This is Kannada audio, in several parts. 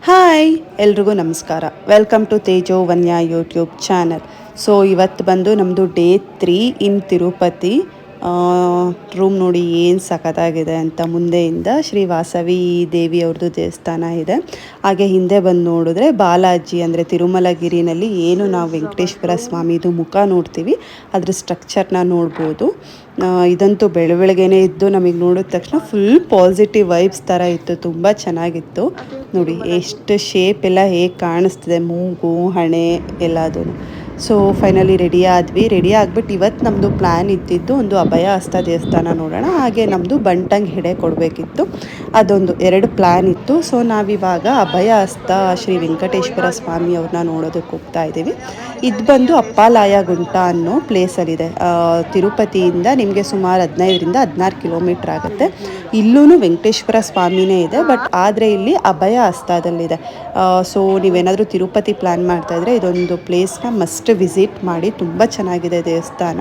ಹಾಯ್ ಎಲ್ರಿಗೂ ನಮಸ್ಕಾರ. ವೆಲ್ಕಮ್ ಟು ತೇಜೋ ವನ್ಯ ಯೂಟ್ಯೂಬ್ ಚಾನಲ್. ಸೊ ಇವತ್ತು ಬಂದು ನಮ್ಮದು ಡೇ 3 ಇನ್ ತಿರುಪತಿ. ರೂಮ್ ನೋಡಿ ಏನು ಸಖತ್ತಾಗಿದೆ ಅಂತ. ಮುಂದೆಯಿಂದ ಶ್ರೀ ವಾಸವಿ ದೇವಿಯವ್ರದ್ದು ದೇವಸ್ಥಾನ ಇದೆ. ಹಾಗೆ ಹಿಂದೆ ಬಂದು ನೋಡಿದ್ರೆ ಬಾಲಾಜಿ ಅಂದರೆ ತಿರುಮಲಗಿರಿನಲ್ಲಿ ಏನು ನಾವು ವೆಂಕಟೇಶ್ವರ ಸ್ವಾಮಿದು ಮುಖ ನೋಡ್ತೀವಿ ಅದ್ರ ಸ್ಟ್ರಕ್ಚರ್ನ ನೋಡ್ಬೋದು. ಇದಂತೂ ಬೆಳಗ್ಗೆನೇ ಇದ್ದು ನಮಗೆ ನೋಡಿದ ತಕ್ಷಣ ಫುಲ್ ಪಾಸಿಟಿವ್ ವೈಬ್ಸ್ ಥರ ಇತ್ತು. ತುಂಬ ಚೆನ್ನಾಗಿತ್ತು ನೋಡಿ. ಎಷ್ಟು ಶೇಪ್ ಎಲ್ಲ ಹೇಗೆ ಕಾಣಿಸ್ತಿದೆ, ಮೂಗು ಹಣೆ ಎಲ್ಲದೂ. ಸೊ ಫೈನಲಿ ರೆಡಿ ಆಗಿಬಿಟ್ಟು ಇವತ್ತು ನಮ್ಮದು ಪ್ಲ್ಯಾನ್ ಇದ್ದಿದ್ದು ಒಂದು ಅಭಯ ಹಸ್ತ ದೇವಸ್ಥಾನ ನೋಡೋಣ, ಹಾಗೆ ನಮ್ಮದು ಬಂಟಂಗ್ ಹೆಡೆ ಕೊಡಬೇಕಿತ್ತು. ಅದೊಂದು 2 ಪ್ಲ್ಯಾನ್ ಇತ್ತು. ಸೊ ನಾವಿವಾಗ ಅಭಯ ಹಸ್ತ ಶ್ರೀ ವೆಂಕಟೇಶ್ವರ ಸ್ವಾಮಿ ಅವ್ರನ್ನ ನೋಡೋದಕ್ಕೆ ಹೋಗ್ತಾ ಇದ್ದೀವಿ. ಇದು ಬಂದು ಅಪ್ಪಾಲಾಯ ಗುಂಟ ಅನ್ನೋ ಪ್ಲೇಸಲ್ಲಿದೆ. ತಿರುಪತಿಯಿಂದ ನಿಮಗೆ ಸುಮಾರು 15ರಿಂದ 16 ಕಿಲೋಮೀಟ್ರ್ ಆಗುತ್ತೆ. ಇಲ್ಲೂ ವೆಂಕಟೇಶ್ವರ ಸ್ವಾಮಿನೇ ಇದೆ, ಬಟ್ ಆದರೆ ಇಲ್ಲಿ ಅಭಯ ಹಸ್ತದಲ್ಲಿದೆ. ಸೊ ನೀವೇನಾದರೂ ತಿರುಪತಿ ಪ್ಲ್ಯಾನ್ ಮಾಡ್ತಾಯಿದ್ರೆ ಇದೊಂದು ಪ್ಲೇಸ್ನ ಮಸ್ಟ್ ವಿಸಿಟ್ ಮಾಡಿ. ತುಂಬ ಚೆನ್ನಾಗಿದೆ ದೇವಸ್ಥಾನ.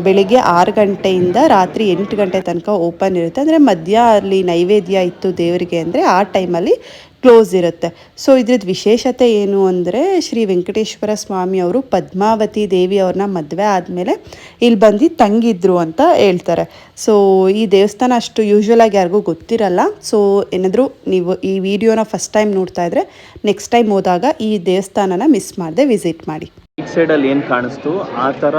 ಬೆಳಿಗ್ಗೆ 6 ಗಂಟೆಯಿಂದ ರಾತ್ರಿ 8 ಗಂಟೆ ತನಕ ಓಪನ್ ಇರುತ್ತೆ. ಅಂದರೆ ಮಧ್ಯ ಅಲ್ಲಿ ನೈವೇದ್ಯ ಇತ್ತು ದೇವರಿಗೆ ಅಂದರೆ ಆ ಟೈಮಲ್ಲಿ ಕ್ಲೋಸ್ ಇರುತ್ತೆ. ಸೊ ಇದ್ರದ್ದು ವಿಶೇಷತೆ ಏನು ಅಂದರೆ ಶ್ರೀ ವೆಂಕಟೇಶ್ವರ ಸ್ವಾಮಿ ಅವರು ಪದ್ಮಾವತಿ ದೇವಿ ಅವ್ರನ್ನ ಮದುವೆ ಆದಮೇಲೆ ಇಲ್ಲಿ ಬಂದು ತಂಗಿದ್ರು ಅಂತ ಹೇಳ್ತಾರೆ. ಸೊ ಈ ದೇವಸ್ಥಾನ ಅಷ್ಟು ಯೂಶ್ವಲಾಗಿ ಯಾರಿಗೂ ಗೊತ್ತಿರಲ್ಲ. ಸೊ ಏನಾದರೂ ನೀವು ಈ ವಿಡಿಯೋನ ಫಸ್ಟ್ ಟೈಮ್ ನೋಡ್ತಾ ಇದ್ರೆ ನೆಕ್ಸ್ಟ್ ಟೈಮ್ ಹೋದಾಗ ಈ ದೇವಸ್ಥಾನನ ಮಿಸ್ ಮಾಡದೆ ವಿಸಿಟ್ ಮಾಡಿ. ರೈಟ್ ಸೈಡಲ್ಲಿ ಏನು ಕಾಣಿಸ್ತು ಆ ಥರ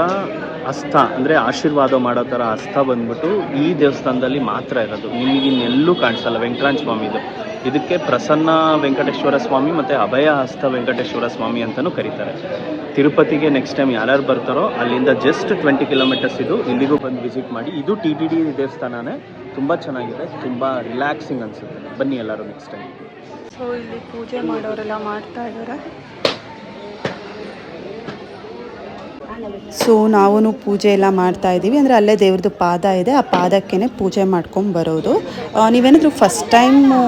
ಹಸ್ತ ಅಂದರೆ ಆಶೀರ್ವಾದ ಮಾಡೋ ಥರ ಹಸ್ತ ಬಂದ್ಬಿಟ್ಟು ಈ ದೇವಸ್ಥಾನದಲ್ಲಿ ಮಾತ್ರ ಇರೋದು. ನಿಮಗಿನ್ನೆಲ್ಲೂ ಕಾಣಿಸಲ್ಲ. ವೆಂಕಟರಾಯ ಸ್ವಾಮಿದು ಇದಕ್ಕೆ ಪ್ರಸನ್ನ ವೆಂಕಟೇಶ್ವರ ಸ್ವಾಮಿ ಮತ್ತು ಅಭಯ ಹಸ್ತ ವೆಂಕಟೇಶ್ವರ ಸ್ವಾಮಿ ಅಂತಲೂ ಕರೀತಾರೆ. ತಿರುಪತಿಗೆ ನೆಕ್ಸ್ಟ್ ಟೈಮ್ ಯಾರ್ಯಾರು ಬರ್ತಾರೋ ಅಲ್ಲಿಂದ ಜಸ್ಟ್ 20 ಕಿಲೋಮೀಟರ್ಸ್ ಇದು. ಇಲ್ಲಿಗೂ ಬಂದು ವಿಸಿಟ್ ಮಾಡಿ. ಇದು TTD ದೇವಸ್ಥಾನನೇ. ತುಂಬ ಚೆನ್ನಾಗಿದೆ, ತುಂಬ ರಿಲ್ಯಾಕ್ಸಿಂಗ್ ಅನಿಸುತ್ತೆ. ಬನ್ನಿ ಎಲ್ಲರೂ ನೆಕ್ಸ್ಟ್ ಟೈಮ್. ಸೊ ಇಲ್ಲಿ ಪೂಜೆ ಮಾಡೋರೆಲ್ಲ ಮಾಡ್ತಾ ಇದ್ದಾರೆ. ಸೊ ನಾವು ಪೂಜೆ ಎಲ್ಲ ಮಾಡ್ತಾ ಇದ್ದೀವಿ. ಅಂದರೆ ಅಲ್ಲೇ ದೇವ್ರದ್ದು ಪಾದ ಇದೆ, ಆ ಪಾದಕ್ಕೇ ಪೂಜೆ ಮಾಡ್ಕೊಂಡು ಬರೋದು. ನೀವೇನಾದರೂ ಫಸ್ಟ್ ಟೈಮು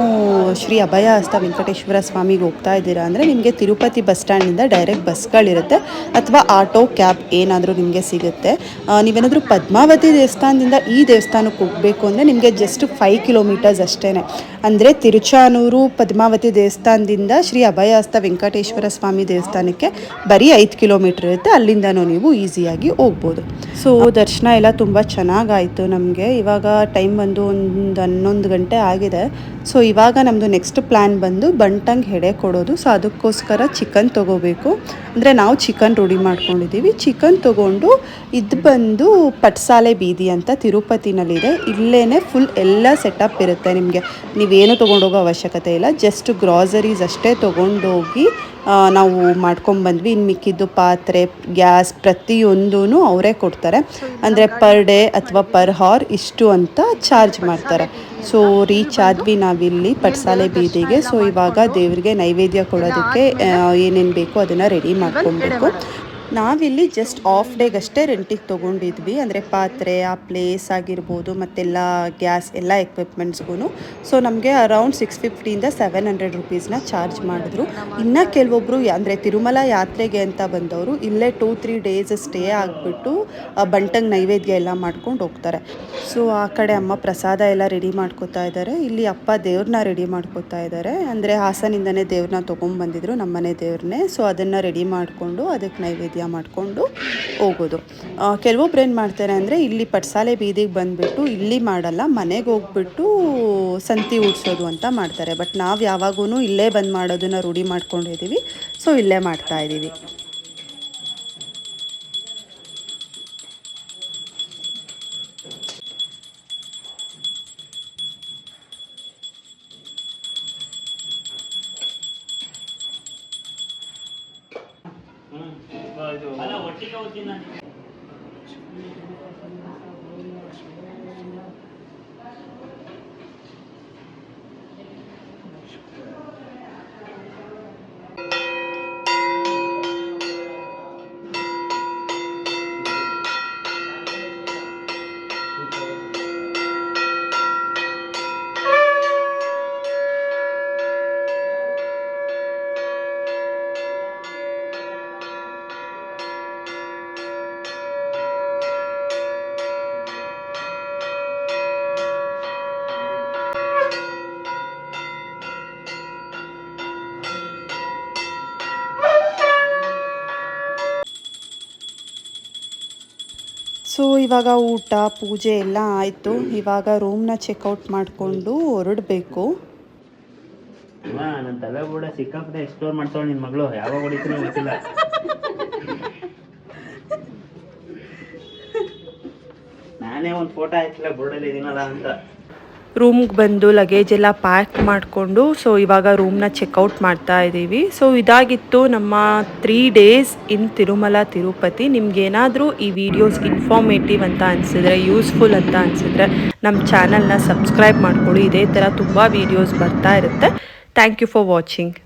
ಶ್ರೀ ಅಭಯ ಹಸ್ತ ವೆಂಕಟೇಶ್ವರ ಸ್ವಾಮಿಗೆ ಹೋಗ್ತಾ ಇದ್ದೀರಾ ಅಂದರೆ ನಿಮಗೆ ತಿರುಪತಿ ಬಸ್ ಸ್ಟ್ಯಾಂಡಿಂದ ಡೈರೆಕ್ಟ್ ಬಸ್ಗಳಿರುತ್ತೆ, ಅಥವಾ ಆಟೋ ಕ್ಯಾಬ್ ಏನಾದರೂ ನಿಮಗೆ ಸಿಗುತ್ತೆ. ನೀವೇನಾದರೂ ಪದ್ಮಾವತಿ ದೇವಸ್ಥಾನದಿಂದ ಈ ದೇವಸ್ಥಾನಕ್ಕೆ ಹೋಗಬೇಕು ಅಂದರೆ ನಿಮಗೆ ಜಸ್ಟ್ 5 ಕಿಲೋಮೀಟರ್ಸ್ ಅಷ್ಟೇ. ಅಂದರೆ ತಿರುಚಾನೂರು ಪದ್ಮಾವತಿ ದೇವಸ್ಥಾನದಿಂದ ಶ್ರೀ ಅಭಯ ಹಸ್ತ ವೆಂಕಟೇಶ್ವರ ಸ್ವಾಮಿ ದೇವಸ್ಥಾನಕ್ಕೆ ಬರೀ 5 ಕಿಲೋಮೀಟ್ರ್ ಇರುತ್ತೆ. ಅಲ್ಲಿಂದನೂ ನೀವು ಈಸಿಯಾಗಿ ಹೋಗ್ಬೋದು. ಸೊ ದರ್ಶನ ಎಲ್ಲ ತುಂಬ ಚೆನ್ನಾಗಾಯಿತು ನಮಗೆ. ಇವಾಗ ಟೈಮ್ ಬಂದು ಒಂದು 11 ಗಂಟೆ ಆಗಿದೆ. ಸೊ ಇವಾಗ ನಮ್ಮದು ನೆಕ್ಸ್ಟ್ ಪ್ಲ್ಯಾನ್ ಬಂದು ಬಂಟಂಗ್ ಹೆಡೆ ಕೊಡೋದು. ಸೊ ಅದಕ್ಕೋಸ್ಕರ ಚಿಕನ್ ತೊಗೋಬೇಕು. ಅಂದರೆ ನಾವು ಚಿಕನ್ ರೂಢಿ ಮಾಡ್ಕೊಂಡಿದ್ದೀವಿ. ಚಿಕನ್ ತೊಗೊಂಡು ಇದು ಬಂದು ಪಟ್ಸಾಲೆ ಬೀದಿ ಅಂತ ತಿರುಪತಿನಲ್ಲಿದೆ. ಇಲ್ಲೇ ಫುಲ್ ಎಲ್ಲ ಸೆಟಪ್ ಇರುತ್ತೆ. ನಿಮಗೆ ನೀವೇನು ತೊಗೊಂಡೋಗೋ ಅವಶ್ಯಕತೆ ಇಲ್ಲ. ಜಸ್ಟ್ ಗ್ರಾಸರೀಸ್ ಅಷ್ಟೇ ತೊಗೊಂಡೋಗಿ ನಾವು ಮಾಡ್ಕೊಂಬಂದ್ವಿ. ಇನ್ನು ಮಿಕ್ಕಿದ್ದು ಪಾತ್ರೆ, ಗ್ಯಾಸ್ ಪ್ರತಿಯೊಂದೂ ಅವರೇ ಕೊಡ್ತಾರೆ. ಅಂದರೆ ಪರ್ ಡೇ ಅಥವಾ ಪರ್ ಹಾರ್ ಇಷ್ಟು ಅಂತ ಚಾರ್ಜ್ ಮಾಡ್ತಾರೆ. ಸೊ ರೀಚ್ ಆದ್ವಿ ನಾವಿಲ್ಲಿ ಪಟ್ಸಾಲೆ ಬೀದಿಗೆ. ಸೊ ಇವಾಗ ದೇವರಿಗೆ ನೈವೇದ್ಯ ಕೊಡೋದಕ್ಕೆ ಏನೇನು ಬೇಕೋ ಅದನ್ನು ರೆಡಿ ಮಾಡ್ಕೊಬೇಕು. ನಾವಿಲ್ಲಿ ಜಸ್ಟ್ ಆಫ್ ಡೇಗಷ್ಟೇ ರೆಂಟಿಗೆ ತೊಗೊಂಡಿದ್ವಿ. ಅಂದರೆ ಪಾತ್ರೆ, ಆ ಪ್ಲೇಸ್ ಆಗಿರ್ಬೋದು, ಮತ್ತೆಲ್ಲ ಗ್ಯಾಸ್ ಎಲ್ಲ ಎಕ್ವಿಪ್ಮೆಂಟ್ಸ್ಗೂ. ಸೊ ನಮಗೆ ಅರೌಂಡ್ 650ಇಂದ 700 ರುಪೀಸ್ನ ಚಾರ್ಜ್ ಮಾಡಿದ್ರು. ಇನ್ನು ಕೆಲವೊಬ್ಬರು ಅಂದರೆ ತಿರುಮಲ ಯಾತ್ರೆಗೆ ಅಂತ ಬಂದವರು ಇಲ್ಲೇ 2-3 ಡೇಸ್ ಸ್ಟೇ ಆಗಿಬಿಟ್ಟು ಬಂಟಂಗ್ ನೈವೇದ್ಯ ಎಲ್ಲ ಮಾಡ್ಕೊಂಡು ಹೋಗ್ತಾರೆ. ಸೊ ಆ ಕಡೆ ಅಮ್ಮ ಪ್ರಸಾದ ಎಲ್ಲ ರೆಡಿ ಮಾಡ್ಕೋತಾ ಇದ್ದಾರೆ. ಇಲ್ಲಿ ಅಪ್ಪ ದೇವ್ರನ್ನ ರೆಡಿ ಮಾಡ್ಕೋತಾ ಇದ್ದಾರೆ. ಅಂದರೆ ಹಾಸನಿಂದನೇ ದೇವ್ರನ್ನ ತೊಗೊಂಬಂದಿದ್ರು, ನಮ್ಮನೆ ದೇವ್ರನ್ನೇ. ಸೊ ಅದನ್ನು ರೆಡಿ ಮಾಡಿಕೊಂಡು ಅದಕ್ಕೆ ನೈವೇದ್ಯ ಮಾಡಿಕೊಂಡು ಹೋಗೋದು. ಕೆಲವೊಬ್ರು ಏನು ಮಾಡ್ತಾರೆ ಅಂದರೆ ಇಲ್ಲಿ ಪಟ್ಸಾಲೆ ಬೀದಿಗೆ ಬಂದುಬಿಟ್ಟು ಇಲ್ಲಿ ಮಾಡಲ್ಲ, ಮನೆಗೆ ಹೋಗ್ಬಿಟ್ಟು ಸಂತಿ ಊಡ್ಸೋದು ಅಂತ ಮಾಡ್ತಾರೆ. ಬಟ್ ನಾವು ಯಾವಾಗೂ ಇಲ್ಲೇ ಬಂದು ಮಾಡೋದನ್ನು ರೂಢಿ ಮಾಡ್ಕೊಂಡಿದ್ದೀವಿ. ಸೊ ಇಲ್ಲೇ ಮಾಡ್ತಾಯಿದ್ದೀವಿ. ಸೊ ಇವಾಗ ಊಟ ಪೂಜೆ ಎಲ್ಲ ಆಯಿತು. ಇವಾಗ ರೂಮ್ನ ಚೆಕ್ಔಟ್ ಮಾಡಿಕೊಂಡು ಹೊರಡಬೇಕು. ನನ್ನ ತಲೆ ಕೂಡ ಸಿಕ್ಕಾಪಟ್ಟೆ ಎಕ್ಸ್ಪ್ಲೋರ್ ಮಾಡ್ತಾಳೆ ನಿನ್ನ ಮಗಳು. ಯಾವಾಗ ಹೊಡಿತೀನಿ ಗೊತ್ತಿಲ್ಲ. ನಾನೇ ಒಂದು ಫೋಟೋ ಹಾಕಿಲ್ಲ ಬೋರ್ಡಲ್ಲಿ ಇದೀನಲ್ಲ ಅಂತ. ರೂಮ್ಗೆ ಬಂದು ಲಗೇಜ್ ಎಲ್ಲ ಪ್ಯಾಕ್ ಮಾಡಿಕೊಂಡು ಸೊ ಇವಾಗ ರೂಮ್ನ ಚೆಕ್ಔಟ್ ಮಾಡ್ತಾ ಇದ್ದೀವಿ. ಸೊ ಇದಾಗಿತ್ತು ನಮ್ಮ 3 days ಇನ್ ತಿರುಮಲ ತಿರುಪತಿ. ನಿಮ್ಗೇನಾದರೂ ಈ ವಿಡಿಯೋಸ್ ಇನ್ಫಾರ್ಮೇಟಿವ್ ಅಂತ ಅನಿಸಿದ್ರೆ, ಯೂಸ್ಫುಲ್ ಅಂತ ಅನಿಸಿದ್ರೆ ನಮ್ಮ ಚಾನಲ್ನ ಸಬ್ಸ್ಕ್ರೈಬ್ ಮಾಡ್ಕೊಳ್ಳಿ. ಇದೇ ಥರ ತುಂಬ ವೀಡಿಯೋಸ್ ಬರ್ತಾ ಇರುತ್ತೆ. Thank you for watching.